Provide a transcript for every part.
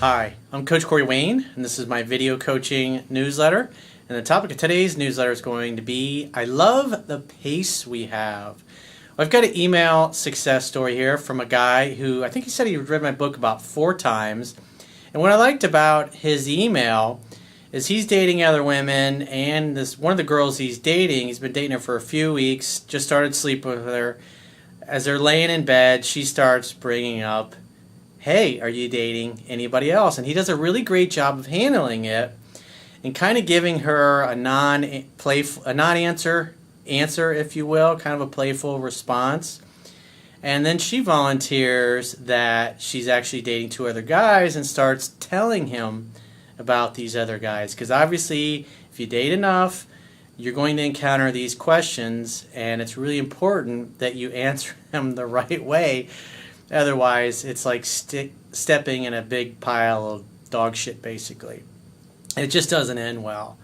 Hi, I'm Coach Corey Wayne, and this is my video coaching newsletter. And the topic of today's newsletter is going to be, I love the pace we have. Well, I've got an email success story here from a guy who, I think he said he read my book about 4 times. And what I liked about his email is he's dating other women, and one of the girls he's dating, he's been dating her for a few weeks, just started sleeping with her. As they're laying in bed, she starts bringing up, hey, are you dating anybody else? And he does a really great job of handling it and kind of giving her a non-answer, if you will, kind of a playful response. And then she volunteers that she's actually dating 2 other guys and starts telling him about these other guys. Because obviously, if you date enough, you're going to encounter these questions, and it's really important that you answer them the right way. Otherwise, it's like stepping in a big pile of dog shit, basically. And it just doesn't end well.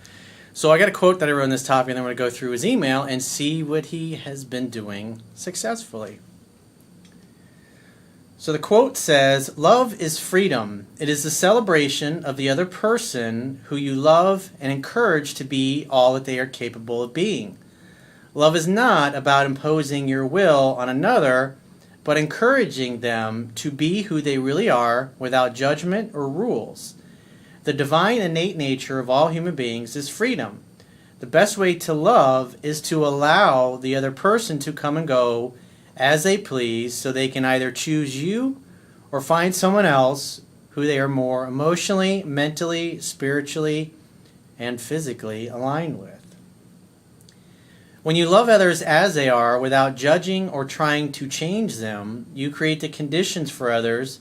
So I got a quote that I wrote on this topic, and I'm going to go through his email and see what he has been doing successfully. So the quote says, "Love is freedom. It is the celebration of the other person who you love and encourage to be all that they are capable of being. Love is not about imposing your will on another, but encouraging them to be who they really are without judgment or rules. The divine innate nature of all human beings is freedom. The best way to love is to allow the other person to come and go as they please, so they can either choose you or find someone else who they are more emotionally, mentally, spiritually, and physically aligned with. When you love others as they are without judging or trying to change them, you create the conditions for others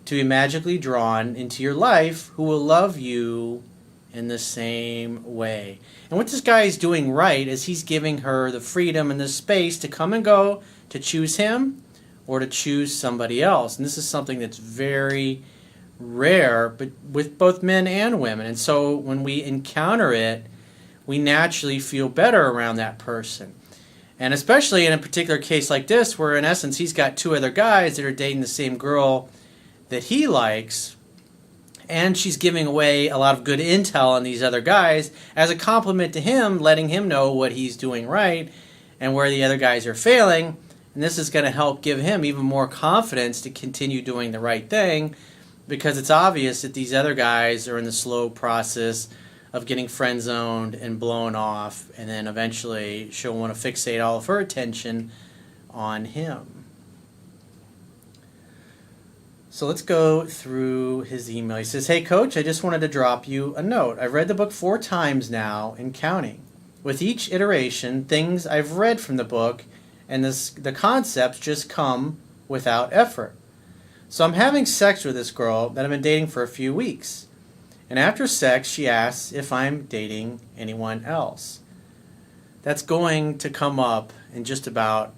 to be magically drawn into your life who will love you in the same way." And what this guy is doing right is he's giving her the freedom and the space to come and go, to choose him or to choose somebody else. And this is something that's very rare, but with both men and women. And so when we encounter it, we naturally feel better around that person. And especially in a particular case like this, where in essence he's got 2 other guys that are dating the same girl that he likes, and she's giving away a lot of good intel on these other guys as a compliment to him, letting him know what he's doing right and where the other guys are failing. And this is going to help give him even more confidence to continue doing the right thing, because it's obvious that these other guys are in the slow process of getting friend zoned and blown off, and then eventually she'll want to fixate all of her attention on him. So let's go through his email. He says, "Hey Coach, I just wanted to drop you a note. I've read the book 4 times now and counting. With each iteration, things I've read from the book and the concepts just come without effort. So I'm having sex with this girl that I've been dating for a few weeks. And after sex, she asks if I'm dating anyone else." That's going to come up in just about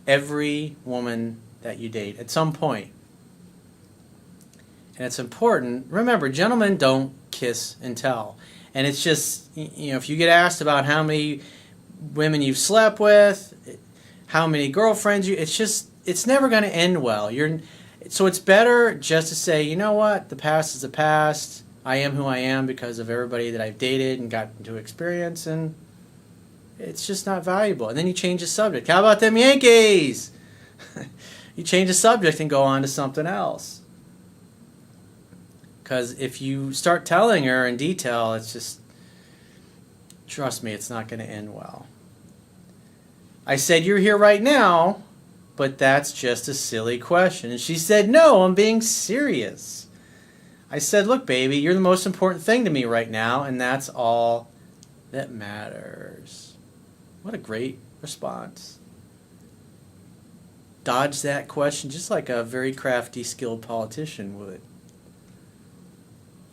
every woman that you date at some point. And it's important. Remember, gentlemen don't kiss and tell. And it's just, if you get asked about how many women you've slept with, how many girlfriends it's never going to end well. So it's better just to say, you know what, the past is the past. I am who I am because of everybody that I've dated and gotten to experience, and it's just not valuable. And then you change the subject. How about them Yankees? You change the subject and go on to something else. Because if you start telling her in detail, it's just, trust me, it's not going to end well. "I said you're here right now, but that's just a silly question." And she said, "No, I'm being serious." I said, "Look, baby, you're the most important thing to me right now, and that's all that matters." What a great response. Dodge that question just like a very crafty, skilled politician would.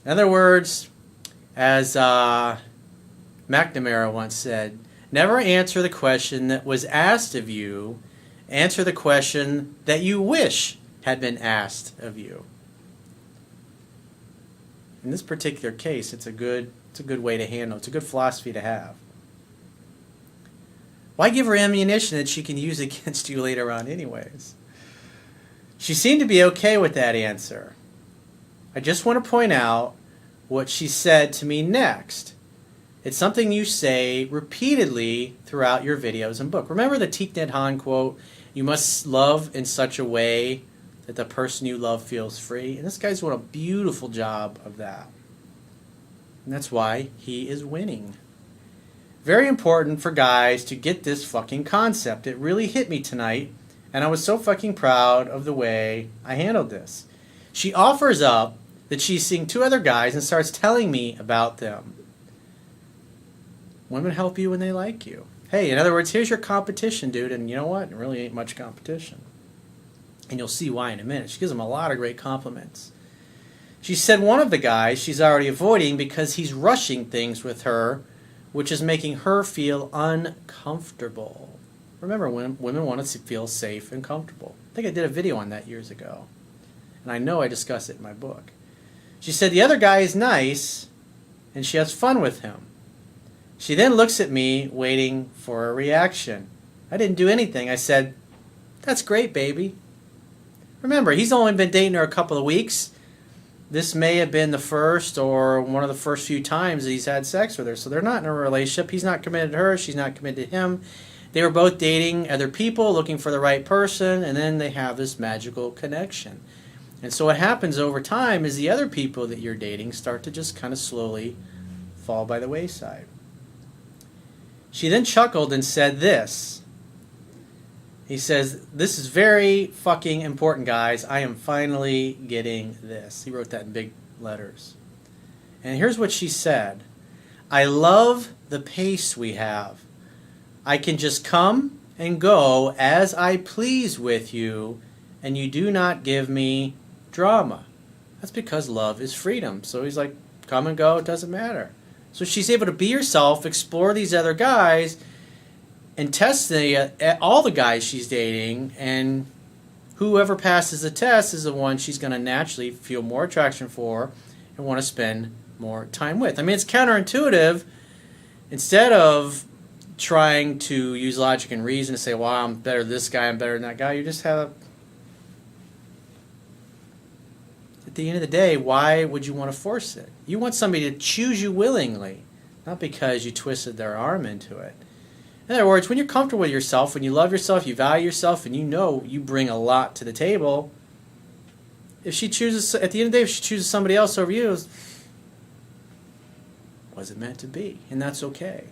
In other words, as McNamara once said, never answer the question that was asked of you, answer the question that you wish had been asked of you. In this particular case, it's a good way to handle. It's a good philosophy to have. Why give her ammunition that she can use against you later on anyways? She seemed to be okay with that answer. I just want to point out what she said to me next. It's something you say repeatedly throughout your videos and book. Remember the Thich Nhat Hanh quote, you must love in such a way that the person you love feels free. And this guy's doing a beautiful job of that. And that's why he is winning. Very important for guys to get this fucking concept. It really hit me tonight, and I was so fucking proud of the way I handled this. She offers up that she's seeing 2 other guys and starts telling me about them. Women help you when they like you. Hey, in other words, here's your competition, dude, and you know what? It really ain't much competition. And you'll see why in a minute. She gives him a lot of great compliments. She said one of the guys she's already avoiding because he's rushing things with her, which is making her feel uncomfortable. Remember, women want to feel safe and comfortable. I think I did a video on that years ago. And I know I discuss it in my book. She said the other guy is nice, and she has fun with him. She then looks at me, waiting for a reaction. I didn't do anything. I said, that's great, baby. Remember, he's only been dating her a couple of weeks. This may have been the first or one of the first few times that he's had sex with her. So they're not in a relationship. He's not committed to her. She's not committed to him. They were both dating other people, looking for the right person, and then they have this magical connection. And so what happens over time is the other people that you're dating start to just kind of slowly fall by the wayside. She then chuckled and said this. He says, this is very fucking important, guys. I am finally getting this. He wrote that in big letters. And here's what she said. I love the pace we have. I can just come and go as I please with you, and you do not give me drama. That's because love is freedom. So he's like, come and go, it doesn't matter. So she's able to be herself, explore these other guys, and test all the guys she's dating, and whoever passes the test is the one she's going to naturally feel more attraction for and want to spend more time with. I mean, it's counterintuitive. Instead of trying to use logic and reason to say, well, I'm better than this guy, I'm better than that guy, you just have... At the end of the day, why would you want to force it? You want somebody to choose you willingly, not because you twisted their arm into it. In other words, when you're comfortable with yourself, when you love yourself, you value yourself, and you know you bring a lot to the table, if she chooses, at the end of the day, if she chooses somebody else over you, was it meant to be? And that's okay.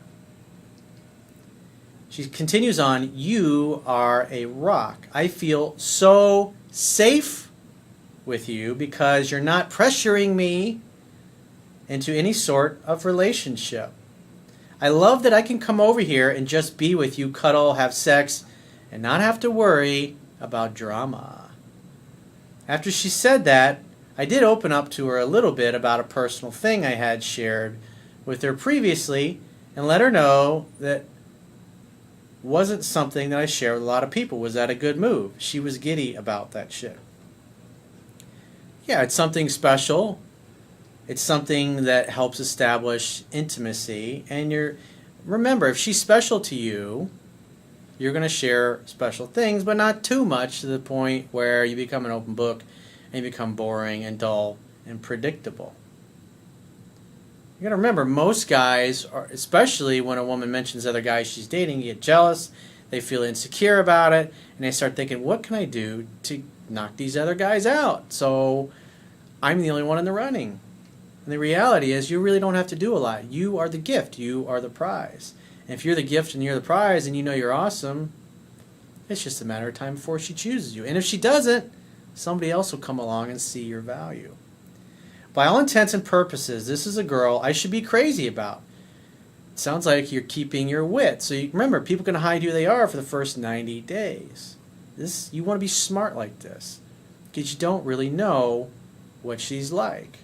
She continues on, you are a rock. I feel so safe with you because you're not pressuring me into any sort of relationship. I love that I can come over here and just be with you, cuddle, have sex, and not have to worry about drama. After she said that, I did open up to her a little bit about a personal thing I had shared with her previously and let her know that wasn't something that I share with a lot of people. Was that a good move? She was giddy about that shit. Yeah, it's something special. It's something that helps establish intimacy. And remember, if she's special to you, you're going to share special things, but not too much to the point where you become an open book and you become boring and dull and predictable. You got to remember, most guys, especially when a woman mentions other guys she's dating, get jealous, they feel insecure about it, and they start thinking, what can I do to knock these other guys out? So I'm the only one in the running. And the reality is you really don't have to do a lot. You are the gift. You are the prize. And if you're the gift and you're the prize and you know you're awesome, it's just a matter of time before she chooses you. And if she doesn't, somebody else will come along and see your value. By all intents and purposes, this is a girl I should be crazy about. It sounds like you're keeping your wit. So remember, people can hide who they are for the first 90 days. You want to be smart like this because you don't really know what she's like.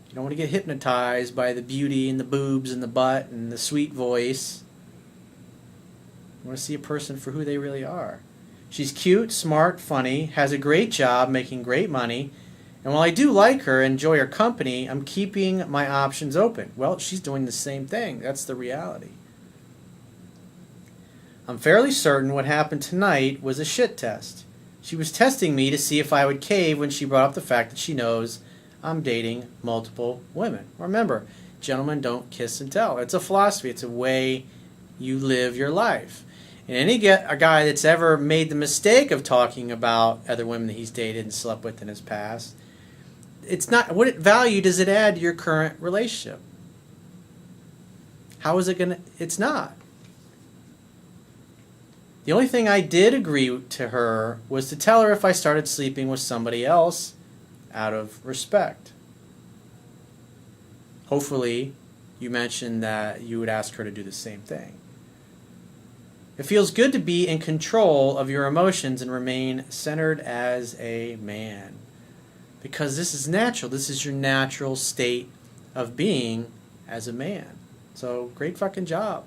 You don't want to get hypnotized by the beauty and the boobs and the butt and the sweet voice. You want to see a person for who they really are. She's cute, smart, funny, has a great job, making great money, and while I do like her and enjoy her company, I'm keeping my options open. Well, she's doing the same thing. That's the reality. I'm fairly certain what happened tonight was a shit test. She was testing me to see if I would cave when she brought up the fact that she knows I'm dating multiple women. Remember, gentlemen don't kiss and tell. It's a philosophy. It's a way you live your life. And a guy that's ever made the mistake of talking about other women that he's dated and slept with in his past, it's not, what value does it add to your current relationship? How is it going to, it's not. The only thing I did agree to her was to tell her if I started sleeping with somebody else out of respect. Hopefully, you mentioned that you would ask her to do the same thing. It feels good to be in control of your emotions and remain centered as a man. Because this is natural. This is your natural state of being as a man. So, great fucking job.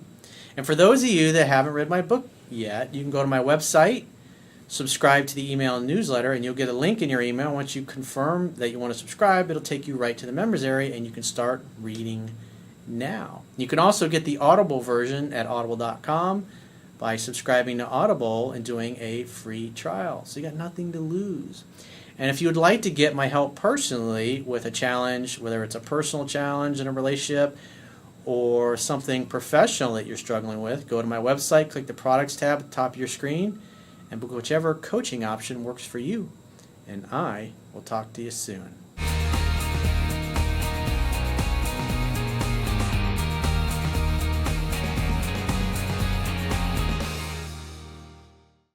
And for those of you that haven't read my book yet, you can go to my website, subscribe to the email newsletter, and you'll get a link in your email. Once you confirm that you want to subscribe, it'll take you right to the members area, and you can start reading now. You can also get the Audible version at audible.com by subscribing to Audible and doing a free trial. So you got nothing to lose. And if you would like to get my help personally with a challenge, whether it's a personal challenge in a relationship or something professional that you're struggling with, go to my website, click the products tab at the top of your screen, and book whichever coaching option works for you. And I will talk to you soon.